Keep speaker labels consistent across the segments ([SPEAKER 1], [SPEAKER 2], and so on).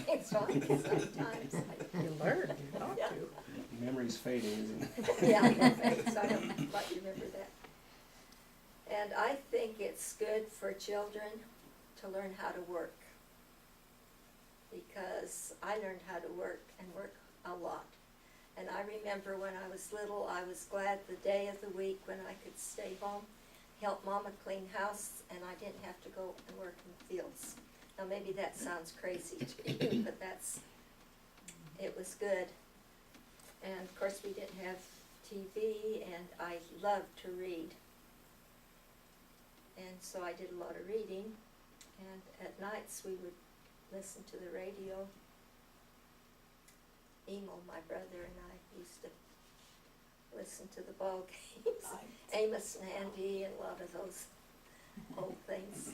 [SPEAKER 1] It's fun sometimes.
[SPEAKER 2] You learn, you have
[SPEAKER 1] Yeah.
[SPEAKER 2] to.
[SPEAKER 3] Memory's fading, isn't it?
[SPEAKER 1] Yeah, thanks, I don't quite remember that. And I think it's good for children to learn how to work. Because I learned how to work and work a lot. And I remember when I was little, I was glad the day of the week when I could stay home, help Mama clean house, and I didn't have to go and work in the fields. Now maybe that sounds crazy to you, but it was good. And of course we didn't have TV, and I loved to read. And so I did a lot of reading, and at nights we would listen to the radio. Emil, my brother, and I used to listen to the ball games. Amos and Andy and a lot of those old things.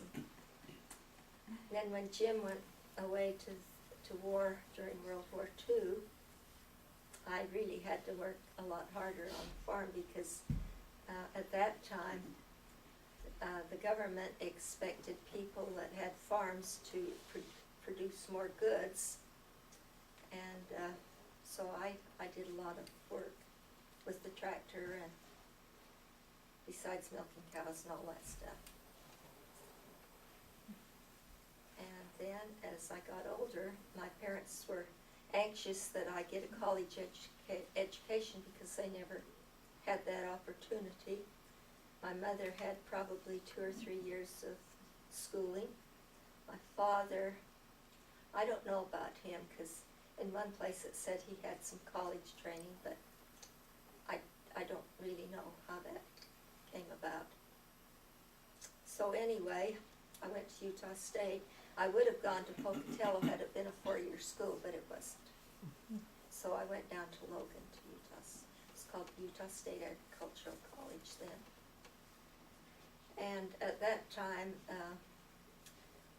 [SPEAKER 1] Then when Jim went away to war during World War II, I really had to work a lot harder on the farm because at that time the government expected people that had farms to produce more goods, and so I did a lot of work with the tractor and besides milking cows and all that stuff. And then as I got older, my parents were anxious that I get a college education because they never had that opportunity. My mother had probably 2 or 3 years of schooling. My father, I don't know about him because in one place it said he had some college training, but I don't really know how that came about. So anyway, I went to Utah State. I would have gone to Pocatello had it been a 4-year school, but it wasn't. So I went down to Logan to Utah. It's called Utah State Agricultural College then. And at that time,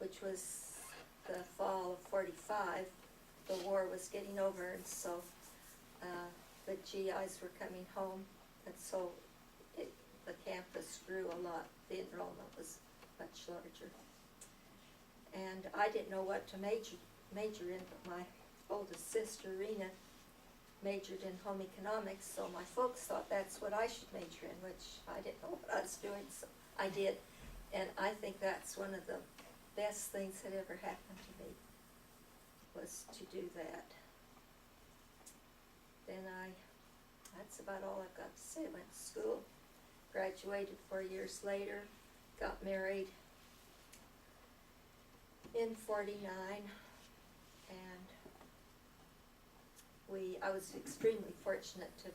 [SPEAKER 1] which was the fall of '45, the war was getting over, and so the GIs were coming home, and so the campus grew a lot. The enrollment was much larger. And I didn't know what to major in, but my oldest sister, Rena, majored in home economics, so my folks thought that's what I should major in, which I didn't know what I was doing, so I did. And I think that's one of the best things that ever happened to me, was to do that. Then that's about all I've got to say. I went to school, graduated 4 years later, got married in '49, and I was extremely fortunate to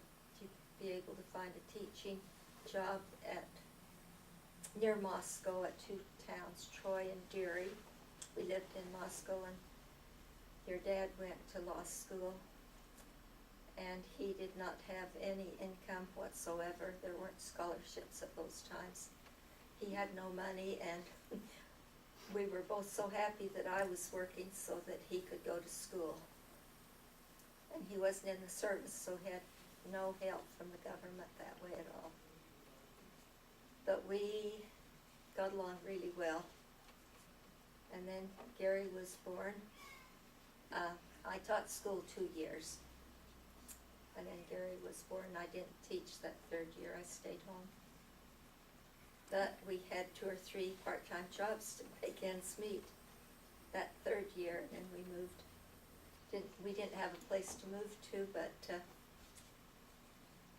[SPEAKER 1] be able to find a teaching job near Moscow at 2 towns, Troy and Deary. We lived in Moscow, and your dad went to law school, and he did not have any income whatsoever. There weren't scholarships at those times. He had no money, and we were both so happy that I was working so that he could go to school. And he wasn't in the service, so he had no help from the government that way at all. But we got along really well. And then Gary was born. I taught school 2 years. And then Gary was born. I didn't teach that 3rd year. I stayed home. But we had 2 or 3 part-time jobs to make ends meet that 3rd year, and then we moved. We didn't have a place to move to, but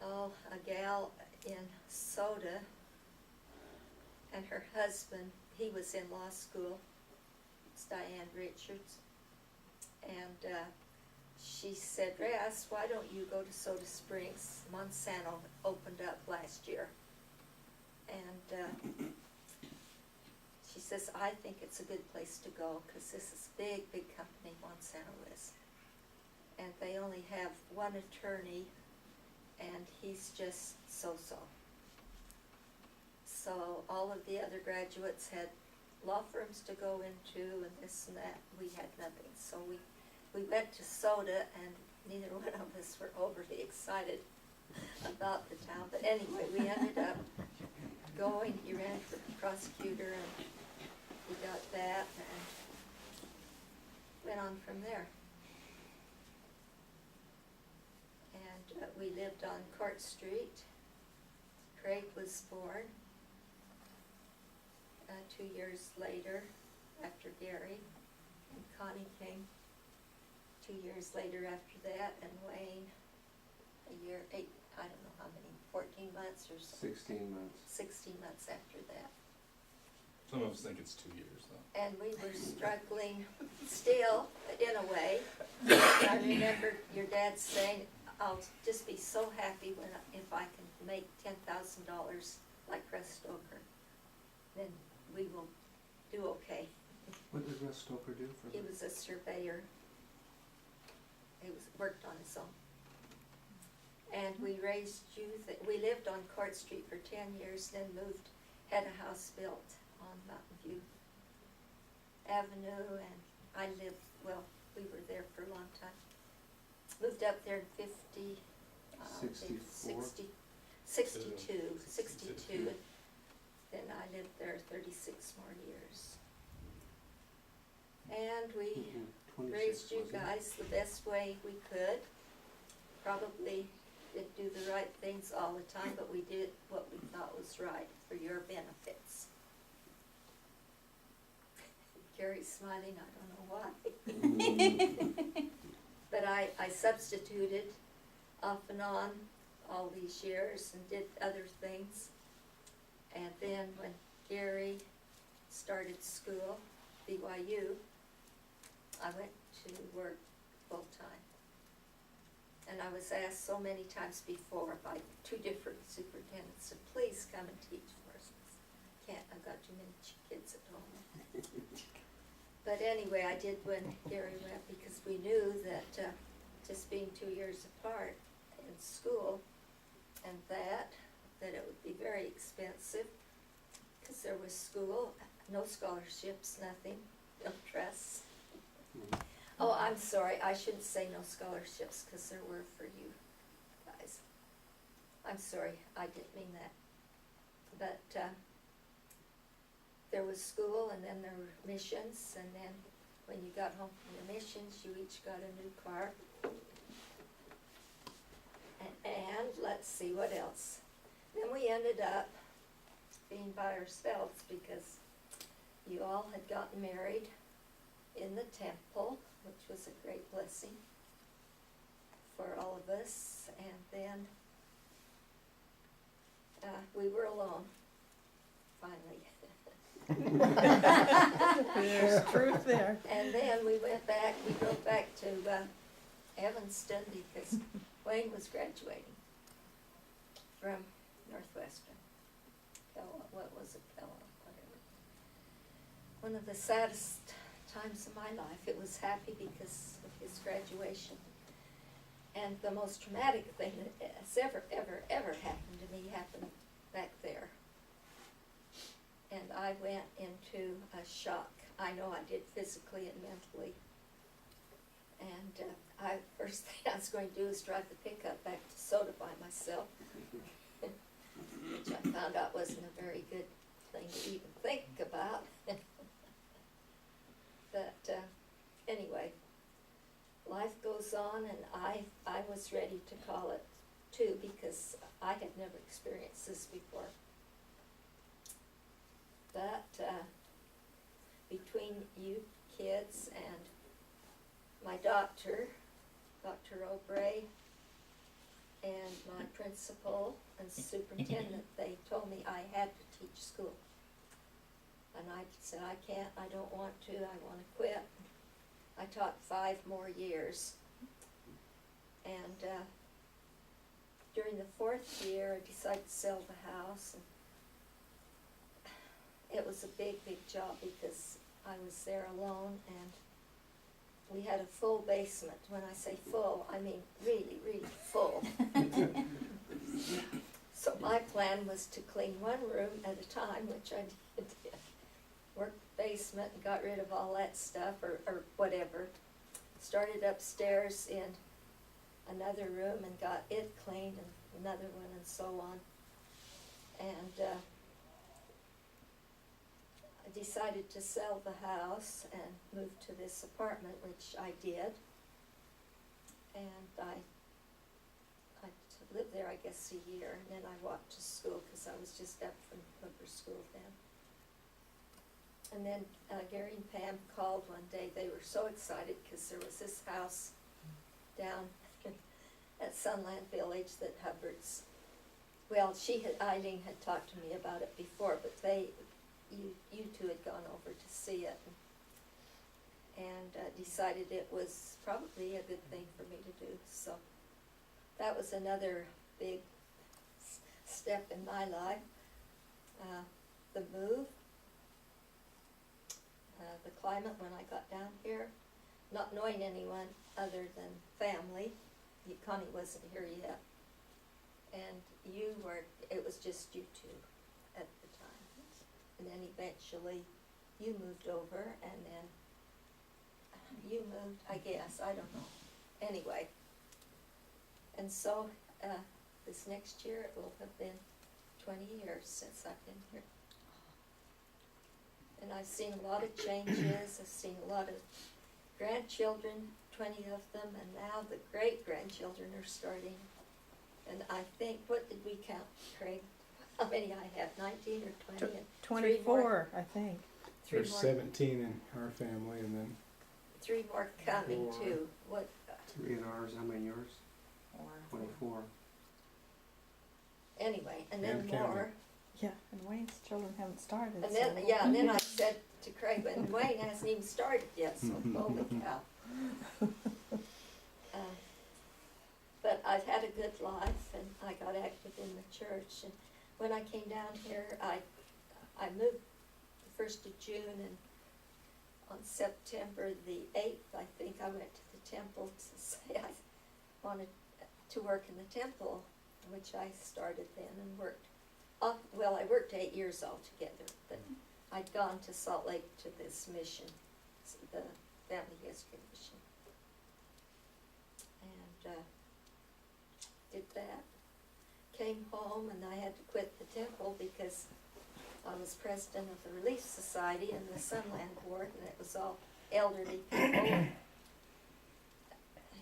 [SPEAKER 1] a gal in Soda and her husband, he was in law school. It's Diane Richards. And she said, Ras, why don't you go to Soda Springs? Monsanto opened up last year. And she says, I think it's a good place to go because this is a big, big company, Monsanto is. And they only have one attorney, and he's just so-so. So all of the other graduates had law firms to go into and this and that. We had nothing. So we went to Soda, and neither one of us were overly excited about the town. But anyway, we ended up going. He ran for prosecutor, and he got that. And went on from there. And we lived on Court Street. Craig was born 2 years later after Gary, and Connie came 2 years later after that, and Wayne a year, I don't know how many, 14 months or so.
[SPEAKER 3] 16 months.
[SPEAKER 1] 16 months after that.
[SPEAKER 4] Some of us think it's 2 years, though.
[SPEAKER 1] And we were struggling still, in a way. I remember your dad saying, I'll just be so happy if I can make $10,000 like Russ Stoker, then we will do okay.
[SPEAKER 3] What did Russ Stoker do for
[SPEAKER 1] He
[SPEAKER 3] them?
[SPEAKER 1] was a surveyor. He worked on his own. And we raised youth. We lived on Court Street for 10 years, then moved, had a house built on Mountain View Avenue, and I lived, well, we were there for a long time. Moved up there in 62. Then I lived there 36 more years. And we
[SPEAKER 3] 26,
[SPEAKER 1] raised you
[SPEAKER 3] wasn't it?
[SPEAKER 1] guys the best way we could. Probably didn't do the right things all the time, but we did what we thought was right for your benefits. Gary's smiling, I don't know why. But I substituted off and on all these years and did other things. And then when Gary started school, BYU, I went to work full-time. And I was asked so many times before by 2 different superintendents to please come and teach for us. Can't, I've got too many kids at home. But anyway, I did when Gary went, because we knew that just being 2 years apart in school and that it would be very expensive, because there was school, no scholarships, nothing, no trusts.
[SPEAKER 3] Mhm.
[SPEAKER 1] Oh, I'm sorry, I shouldn't say no scholarships, because there were for you guys. I'm sorry, I didn't mean that. But there was school, and then there were missions, and then when you got home from your missions, you each got a new car. And let's see, what else? Then we ended up being by ourselves, because you all had gotten married in the temple, which was a great blessing for all of us. And then we were alone, finally.
[SPEAKER 2] There's truth there.
[SPEAKER 1] And then we drove back to Evanston, because Wayne was graduating from Northwestern. What was it, Pella, whatever. One of the saddest times of my life. It was happy because of his graduation. And the most traumatic thing that has ever happened to me happened back there. And I went into a shock. I know I did physically and mentally. And first thing I was going to do is drive the pickup back to Soda by myself, which I found out wasn't a very good thing to even think about. But anyway, life goes on, and I was ready to call it too, because I had never experienced this before. But between you kids and my doctor, Dr. O'Bray, and my principal and superintendent, they told me I had to teach school. And I said, I can't, I don't want to, I want to quit. I taught 5 more years. And during the 4th year, I decided to sell the house. And it was a big job, because I was there alone, and we had a full basement. When I say full, I mean really, really full. So my plan was to clean one room at a time, which I did. Worked the basement and got rid of all that stuff, or whatever. Started upstairs in another room and got it cleaned, and another one, and so on. And I decided to sell the house and move to this apartment, which I did. And I lived there, I guess, a year, and then I walked to school, because I was just up from Hooper School then. And then Gary and Pam called one day. They were so excited, because there was this house down at Sunland Village that Hubbard's, well, Eileen had talked to me about it before, but you two had gone over to see it, and decided it was probably a good thing for me to do, so that was another big step in my life. The move, the climate when I got down here, not knowing anyone other than family. Connie wasn't here yet, and it was just you two at the time. And then eventually you moved over, and then you moved, I guess, I don't know. Anyway, and so this next year it will have been 20 years since I've been here. And I've seen a lot of changes. I've seen a lot of grandchildren, 20 of them, and now the great-grandchildren are starting. And I think, what did we count, Craig? How many I have, 19 or 20? And
[SPEAKER 2] 24, I think.
[SPEAKER 3] There's
[SPEAKER 1] more,
[SPEAKER 3] 17 in our family, and then
[SPEAKER 1] 3 more coming too. What?
[SPEAKER 3] 3 in ours. How many yours? 24.
[SPEAKER 1] Anyway, and then
[SPEAKER 3] And
[SPEAKER 1] more.
[SPEAKER 3] counting.
[SPEAKER 2] Yeah, and Wayne's children haven't started.
[SPEAKER 1] And
[SPEAKER 2] so-
[SPEAKER 1] then, and then I said to Craig, and Wayne hasn't even started yet, so holy cow. But I've had a good life, and I got active in the church, and when I came down here, I moved the 1st of June, and on September the 8th, I think, I went to the temple to say I wanted to work in the temple, which I started then and worked. Well, I worked 8 years altogether, but I'd gone to Salt Lake to this mission, the Family History Mission. And did that, came home, and I had to quit the temple because I was president of the Relief Society and the Sunland Board, and it was all elderly people. And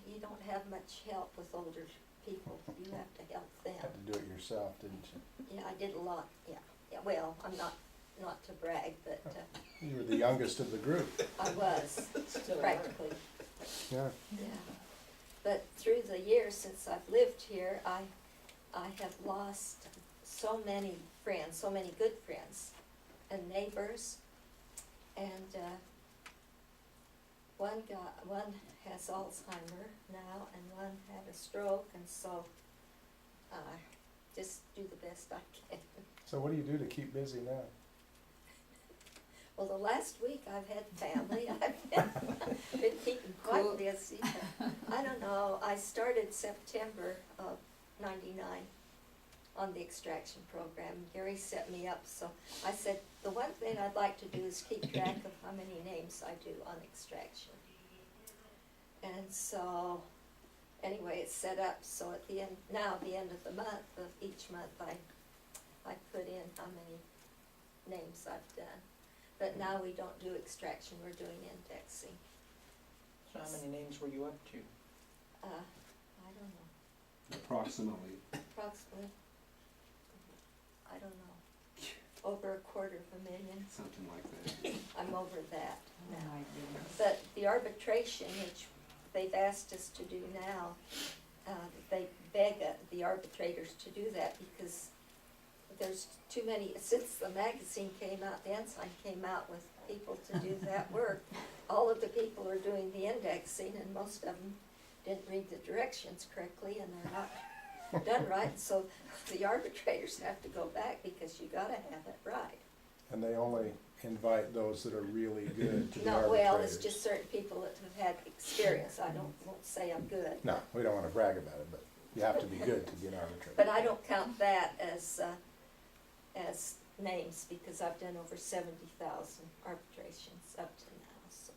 [SPEAKER 1] you don't have much help with older people. You have to help them.
[SPEAKER 5] Had to do it yourself, didn't you?
[SPEAKER 1] Yeah, I did a lot, yeah. Well, I'm not to brag, but
[SPEAKER 5] You were the youngest of the group.
[SPEAKER 1] I was, practically,
[SPEAKER 5] Yeah.
[SPEAKER 1] yeah. But through the years since I've lived here, I have lost so many friends, so many good friends and neighbors. And one has Alzheimer now, and one had a stroke, and so I just do the best I can.
[SPEAKER 5] So what do you do to keep busy now?
[SPEAKER 1] Well, the last week I've had family. I've been keeping quite busy. I don't know, I started September of '99 on the extraction program. Gary set me up, so I said, the one thing I'd like to do is keep track of how many names I do on extraction. And so, anyway, it's set up, so at the end of the month, of each month, I put in how many names I've done. But now we don't do extraction, we're doing indexing.
[SPEAKER 6] So how many names were you up to?
[SPEAKER 1] I don't know,
[SPEAKER 3] Approximately.
[SPEAKER 1] approximately, I don't know, over 250,000.
[SPEAKER 3] Something like that.
[SPEAKER 1] I'm over that
[SPEAKER 6] Oh
[SPEAKER 1] now.
[SPEAKER 6] my goodness.
[SPEAKER 1] But the arbitration, which they've asked us to do now, they beg the arbitrators to do that because there's too many, since the magazine came out, the Ensign came out with people to do that work. All of the people are doing the indexing, and most of them didn't read the directions correctly, and they're not done right, so the arbitrators have to go back because you gotta have it right.
[SPEAKER 5] And they only invite those that are really good to the
[SPEAKER 1] No,
[SPEAKER 5] arbitrators.
[SPEAKER 1] well, it's just certain people that have had experience. I won't say I'm good.
[SPEAKER 5] No, we don't wanna brag about it, but you have to be good to be an arbitrator.
[SPEAKER 1] But I don't count that as names, because I've done over 70,000 arbitrations up to now, so.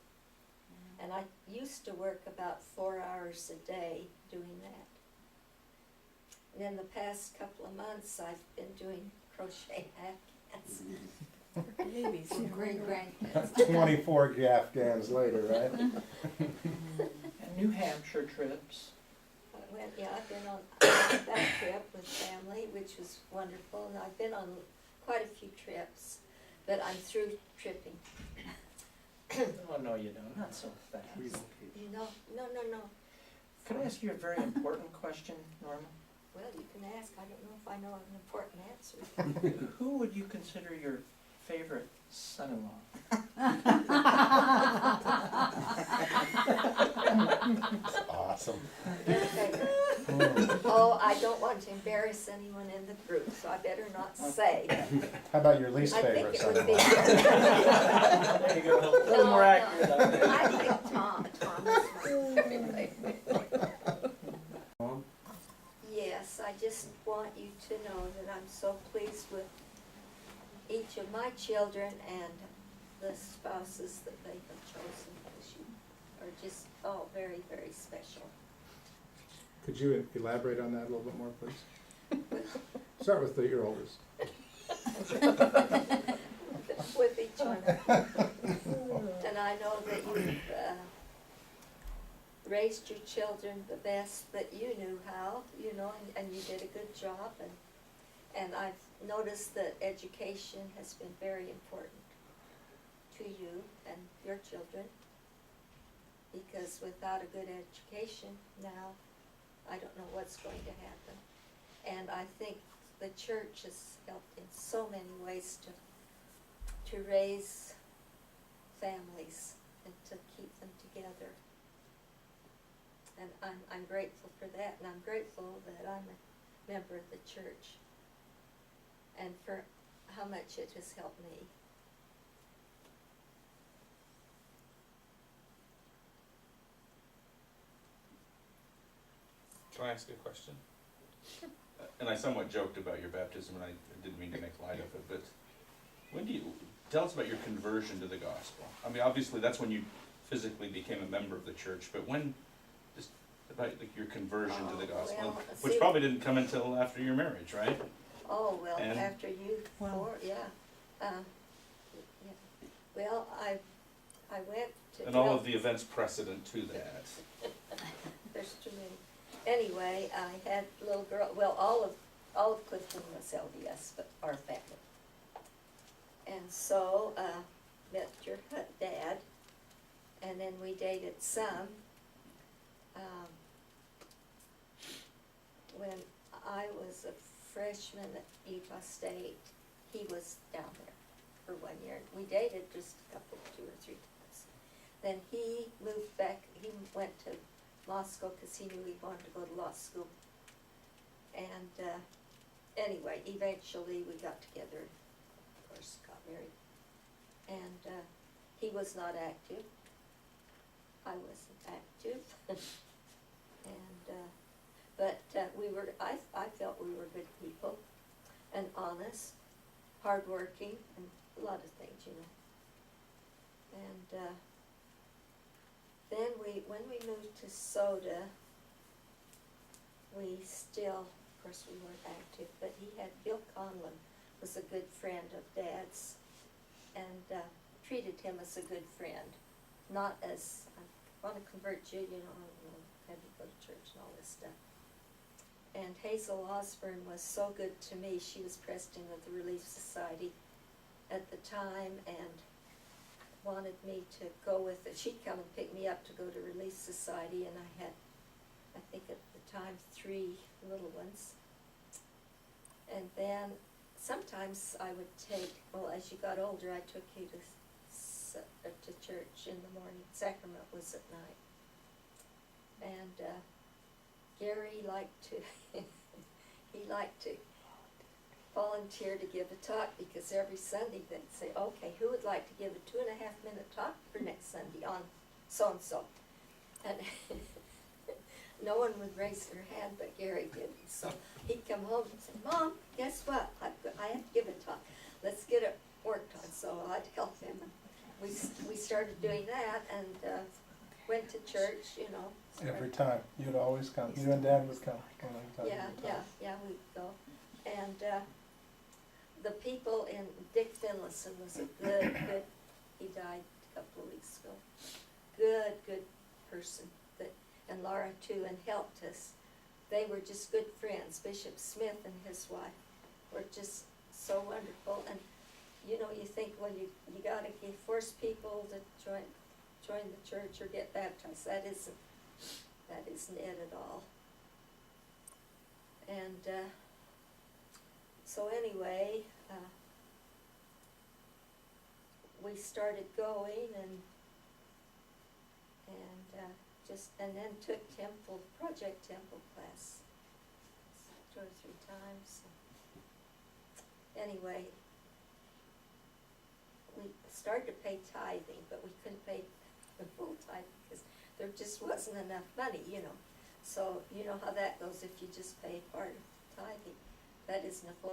[SPEAKER 1] And I used to work about 4 hours a day doing that. And in the past couple of months, I've been doing crochet afghans.
[SPEAKER 2] Babies.
[SPEAKER 1] Some great grandkids.
[SPEAKER 5] That's 24 Afghans later, right?
[SPEAKER 6] And New Hampshire trips.
[SPEAKER 1] I've been on that trip with family, which was wonderful, and I've been on quite a few trips, but I'm through tripping.
[SPEAKER 6] Oh, no, you don't, not so fast.
[SPEAKER 1] You know, no.
[SPEAKER 6] Can I ask you a very important question, Norma?
[SPEAKER 1] Well, you can ask, I don't know if I know an important answer.
[SPEAKER 6] Who would you consider your favorite son-in-law?
[SPEAKER 5] That's awesome.
[SPEAKER 1] Your favorite. Oh, I don't want to embarrass anyone in the group, so I better not say.
[SPEAKER 5] How about your least
[SPEAKER 1] I think
[SPEAKER 5] favorite
[SPEAKER 1] it would be.
[SPEAKER 5] son-in-law?
[SPEAKER 6] There you go, a little more accurate on that.
[SPEAKER 1] I think Tom is my favorite.
[SPEAKER 3] Mom?
[SPEAKER 1] Yes, I just want you to know that I'm so pleased with each of my children and the spouses that they have chosen, because you are just all very, very special.
[SPEAKER 5] Could you elaborate on that a little bit more, please? Start with your oldest.
[SPEAKER 1] With each one. And I know that you've raised your children the best that you knew how, you know, and you did a good job, and I've noticed that education has been very important to you and your children, because without a good education now, I don't know what's going to happen. And I think the church has helped in so many ways to raise families and to keep them together. And I'm grateful for that, and I'm grateful that I'm a member of the church and for how much it has helped me.
[SPEAKER 4] Can I ask a question? And I somewhat joked about your baptism, and I didn't mean to make light of it, but when do you, tell us about your conversion to the gospel. I mean, obviously, that's when you physically became a member of the church, but when, just about like, your conversion to the gospel,
[SPEAKER 1] well,
[SPEAKER 4] which
[SPEAKER 1] see-
[SPEAKER 4] probably didn't come until after your marriage, right?
[SPEAKER 1] Oh, well,
[SPEAKER 4] And-
[SPEAKER 1] after you,
[SPEAKER 2] Well-
[SPEAKER 1] yeah. Yeah. Well, I went to.
[SPEAKER 4] And all of the events precedent to that.
[SPEAKER 1] There's too many. Anyway, I had a little girl, well, all of Clifton was LDS, but our family. And so, met your dad, and then we dated some. When I was a freshman at Utah State, he was down there for 1 year. We dated just a couple, 2 or 3 times. Then he moved back, he went to Moscow because he knew he wanted to go to law school. And anyway, eventually we got together, of course, got married. And he was not active. I wasn't active. And but I felt we were good people and honest, hardworking, and a lot of things, you know. And then when we moved to Soda, we still, of course we weren't active, but Bill Conlon was a good friend of Dad's, and treated him as a good friend, not as, I want to convert you, you know, have you go to church and all this stuff. And Hazel Osborne was so good to me. She was president of the Relief Society at the time, and wanted me to go with it. She'd come and pick me up to go to Relief Society, and I had, I think at the time, 3 little ones. And then sometimes I would take, well, as you got older, I took you to church in the morning. Sacrament was at night. And Gary liked to, he liked to volunteer to give a talk, because every Sunday they'd say, okay, who would like to give a 2.5-minute talk for next Sunday on so-and-so? And no one would raise their hand, but Gary did. So he'd come home and say, Mom, guess what? I have to give a talk. Let's get it worked on. So I'd help him. We started doing that, and went to church, you know.
[SPEAKER 5] Every time. You'd always come. You and Dad would come.
[SPEAKER 1] Yeah, we'd go. And the people in, Dick Finlayson was a good, he died a couple of weeks ago. Good person, that, and Laura too, and helped us. They were just good friends. Bishop Smith and his wife were just so wonderful, and you know, you think, well, you gotta force people to join the church or get baptized. That isn't it at all. And so anyway, we started going and then took Project Temple class 2 or 3 times. Anyway, we started to pay tithing, but we couldn't pay the full tithe because there just wasn't enough money, you know. So you know how that goes if you just pay part of tithing. That isn't a full